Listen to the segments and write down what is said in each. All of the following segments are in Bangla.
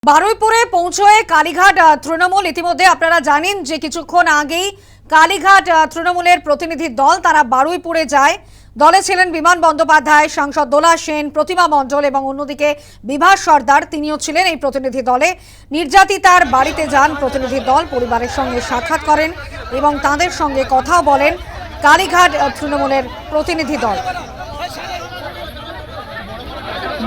বারুইপুরে পৌঁছয়ে কালীঘাট তৃণমূল। ইতিমধ্যে আপনারা জানেন যে কিছুক্ষণ আগেই কালীঘাট তৃণমূলের প্রতিনিধি দল তারা বারুইপুরে যায়। দলে ছিলেন বিমান বন্দ্যোপাধ্যায়, সাংসদ দোলা সেন, প্রতিমা মণ্ডল এবং অন্যদিকে বিভাস সর্দার, তিনিও ছিলেন এই প্রতিনিধি দলে। নির্যাতিতার বাড়িতে যান প্রতিনিধি দল, পরিবারের সঙ্গে সাক্ষাৎ করেন এবং তাদের সঙ্গে কথাও বলেন কালীঘাট তৃণমূলের প্রতিনিধি দল।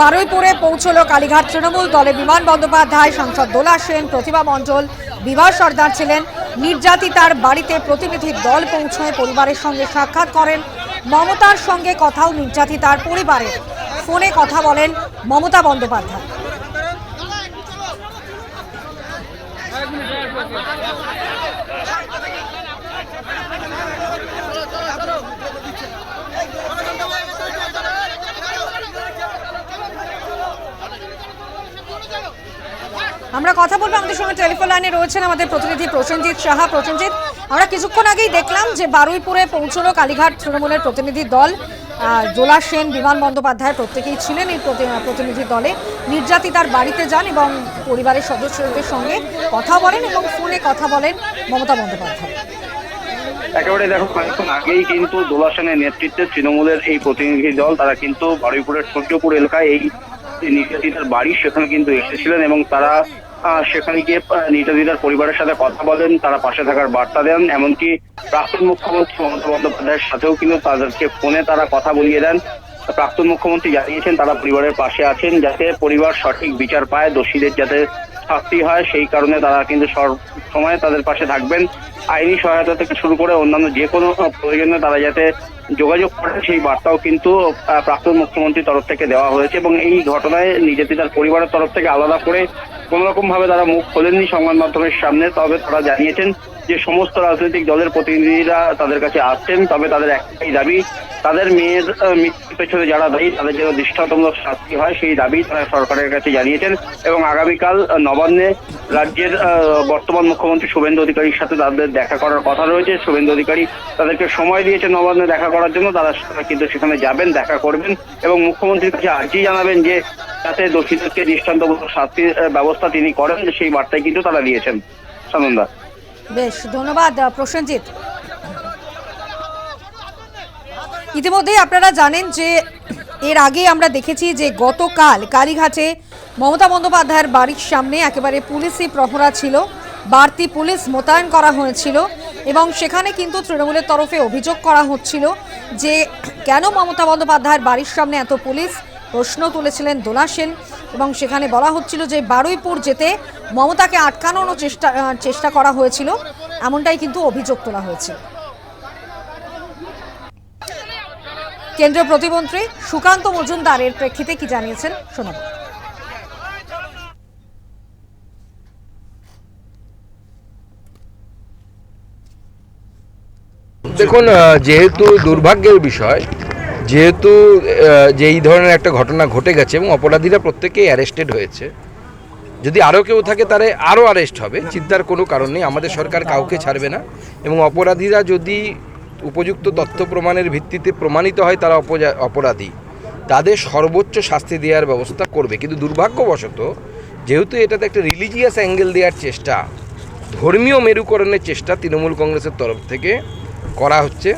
বারুইপুরে পৌঁছল কালীঘাট তৃণমূল দলে বিমান বন্দ্যোপাধ্যায়, সাংসদ দোলা সেন, প্রতিমা মণ্ডল, বিভাস সর্দার ছিলেন। নির্যাতিতার বাড়িতে প্রতিনিধি দল পৌঁছয় পরিবারের সঙ্গে সাক্ষাৎ করেন। মমতার সঙ্গে কথাও নির্যাতিতার পরিবারের, ফোনে কথা বলেন মমতা বন্দ্যোপাধ্যায়। আমরা কথা বলবো, আমাদের সঙ্গে টেলিফোন লাইনে রয়েছেন আমাদের প্রতিনিধি প্রসেনজিৎ সাহা। প্রসেনজিৎ, আমরা কিছুক্ষণ আগেই দেখলাম যে বারুইপুরে পৌঁছলো কালীঘাট তৃণমূলের প্রতিনিধি দল। দোলা সেন, বিমান বন্দ্যোপাধ্যায় প্রত্যেকেই ছিলেন এই প্রতিনিধি দলে। নির্যাতিতার বাড়িতে যান এবং পরিবারের সদস্যদের সঙ্গে কথা বলেন এবং ফোনে কথা বলেন মমতা বন্দ্যোপাধ্যায়। একেবারে দেখো, কয়েকক্ষণ আগেই কিন্তু দোলা সেনের নেতৃত্বে তৃণমূলের এই প্রতিনিধি দল তারা কিন্তু বারুইপুরের সূর্যপুর এলাকায় এই নির্যাতিতার বাড়ি সেখানে কিন্তু এসেছিলেন এবং তারা সেখানে গিয়ে নির্যাতিতার পরিবারের সাথে কথা বলেন, তারা পাশে থাকার বার্তা দেন। এমনকি প্রাক্তন মুখ্যমন্ত্রী মমতা বন্দ্যোপাধ্যায়ের সাথেও কিন্তু তাদেরকে ফোনে তারা কথা বলিয়ে দেন। প্রাক্তন মুখ্যমন্ত্রী জানিয়েছেন তারা পরিবারের পাশে আছেন, যাতে পরিবার সঠিক বিচার পায়, দোষীদের যাতে শাস্তি হয়, সেই কারণে তারা কিন্তু সব সময় তাদের পাশে থাকবেন। আইনি সহায়তা থেকে শুরু করে অন্যান্য যে কোনো প্রয়োজনে তারা যাতে যোগাযোগ করেন, সেই বার্তাও কিন্তু প্রাক্তন মুখ্যমন্ত্রীর তরফ থেকে দেওয়া হয়েছে। এবং এই ঘটনায় নির্যাতিতার পরিবারের তরফ থেকে আলাদা করে কোনো রকম ভাবে তারা মুখ খোলেননি সংবাদ মাধ্যমের সামনে। তবে তারা জানিয়েছেন যে সমস্ত রাজনৈতিক দলের প্রতিনিধিরা তাদের কাছে আসছেন, তবে তাদের একটাই দাবি, তাদের মেয়ের মৃত্যুর পেছনে যারা দায়ী তাদের যেন দৃষ্টান্তমূলক শাস্তি হয়, সেই দাবি তারা সরকারের কাছে জানিয়েছেন। এবং আগামীকাল নবান্নে রাজ্যের বর্তমান মুখ্যমন্ত্রী শুভেন্দু অধিকারীর সাথে তাদের দেখা করার কথা রয়েছে। শুভেন্দু অধিকারী তাদেরকে সময় দিয়েছে নবান্নে দেখা করার জন্য, তারা কিন্তু সেখানে যাবেন, দেখা করবেন এবং মুখ্যমন্ত্রীর কাছে আর্জি জানাবেন যে যাতে দোষীদেরকে দৃষ্টান্তমূলক শাস্তির ব্যবস্থা তিনি করেন, সেই বার্তাই কিন্তু তারা দিয়েছেন। সানন্দা, বেশ, ধন্যবাদ প্রসেনজিৎ। ইতিমধ্যেই আপনারা জানেন যে এর আগে আমরা দেখেছি যে গতকাল কালীঘাটে মমতা বন্দ্যোপাধ্যায়ের বাড়ির সামনে একেবারে পুলিশি প্রহরা ছিল, বাড়তি পুলিশ মোতায়েন করা হয়েছিল এবং সেখানে কিন্তু তৃণমূলের তরফে অভিযোগ করা হচ্ছিল যে কেন মমতা বন্দ্যোপাধ্যায়ের বাড়ির সামনে এত পুলিশ। প্রশ্ন তুলেছিলেন দোলা সেন এবং সেখানে বলা হচ্ছিল যে বারুইপুর যেতে মমতাকে আটকানোর চেষ্টা করা হয়েছিল, এমনটাই কিন্তু অভিযোগ তোলা হয়েছে। কেন্দ্রীয় প্রতিমন্ত্রী সুকান্ত মজুমদারের প্রেক্ষিতে কি জানিয়েছেন শোনাব। দেখুন, যেহেতু দুর্ভাগ্যের বিষয়, যেহেতু যে এই ধরনের একটা ঘটনা ঘটে গেছে এবং অপরাধীরা প্রত্যেকেই অ্যারেস্টেড হয়েছে, যদি আরও কেউ থাকে তারা আরও অ্যারেস্ট হবে, চিন্তার কোনো কারণ নেই। আমাদের সরকার কাউকে ছাড়বে না এবং অপরাধীরা যদি উপযুক্ত তথ্য প্রমাণের ভিত্তিতে প্রমাণিত হয় তারা অপরাধী, তাদের সর্বোচ্চ শাস্তি দেওয়ার ব্যবস্থা করবে। কিন্তু দুর্ভাগ্যবশত যেহেতু এটাতে একটা রিলিজিয়াস অ্যাঙ্গেল দেওয়ার চেষ্টা, ধর্মীয় মেরুকরণের চেষ্টা তৃণমূল কংগ্রেসের তরফ থেকে করা হচ্ছে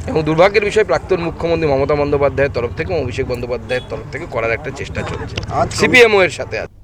এবং দুর্ভাগ্যের বিষয় প্রাক্তন মুখ্যমন্ত্রী মমতা বন্দ্যোপাধ্যায়ের তরফ থেকে, অভিষেক বন্দ্যোপাধ্যায়ের তরফ থেকে করার একটা চেষ্টা চলছে, সিপিএমও এর সাথে আছে।